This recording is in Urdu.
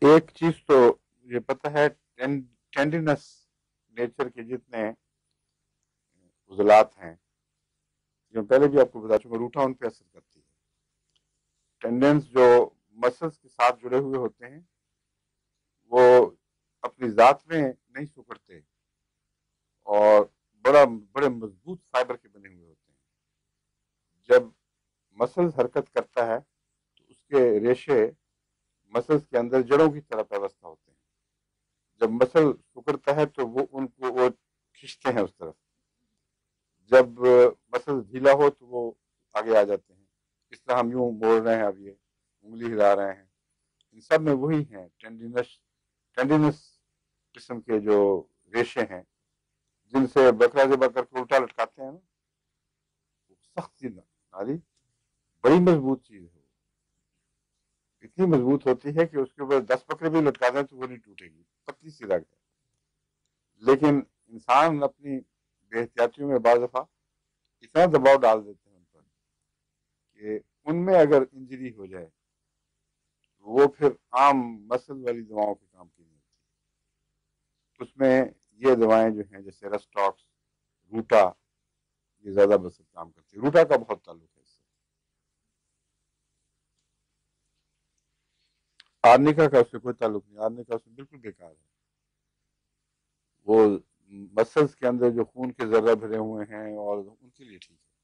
ایک چیز تو یہ پتہ ہے، ٹینڈینس نیچر کے جتنے عضلات ہیں، جو پہلے بھی آپ کو بتا چکا، روٹا ان پہ اثر کرتی ہے. ٹینڈنس جو مسلس کے ساتھ جڑے ہوئے ہوتے ہیں وہ اپنی ذات میں نہیں سکڑتے، اور بڑے مضبوط فائبر کے بنے ہوئے ہوتے ہیں. جب مسلز حرکت کرتا ہے تو اس کے ریشے مسلز کے اندر جڑوں کی طرح پیوستہ ہوتے ہیں. جب مسل سکڑتا ہے تو وہ ان کو وہ کھینچتے ہیں اس طرف. جب مسل ڈھیلا ہو تو وہ آگے آ جاتے ہیں. اس طرح ہم یوں بول رہے ہیں، اب یہ انگلی ہلا رہے ہیں، ان سب میں وہی ہیں ٹینڈینس قسم کے جو ریشے ہیں، جن سے بکرا جب کر کے الٹا لٹکاتے ہیں نا، وہ سخت سی نالی بڑی مضبوط چیز ہے. اتنی مضبوط ہوتی ہے کہ اس کے اوپر 10 بکرے بھی لٹکا دیں تو وہ نہیں ٹوٹے گی، پتلی سی رگ ہے. لیکن انسان اپنی بے احتیاطیوں میں بعض دفعہ اتنا دباؤ ڈال دیتے ہیں ان پر کہ ان میں اگر انجری ہو جائے تو وہ پھر عام مسل والی دواؤں کے کام کی نہیں ہوتی. اس میں یہ دوائیں جو ہیں جیسے رسٹاکس، روٹا، یہ زیادہ بس کام کرتی ہے. روٹا کا بہت تعلق ہے اس سے. آرنیکا کا اس سے کوئی تعلق نہیں، آرنیکا اس سے بالکل بیکار ہے. وہ مسلس کے اندر جو خون کے ذرہ بھرے ہوئے ہیں اور ان کے لیے ٹھیک ہے.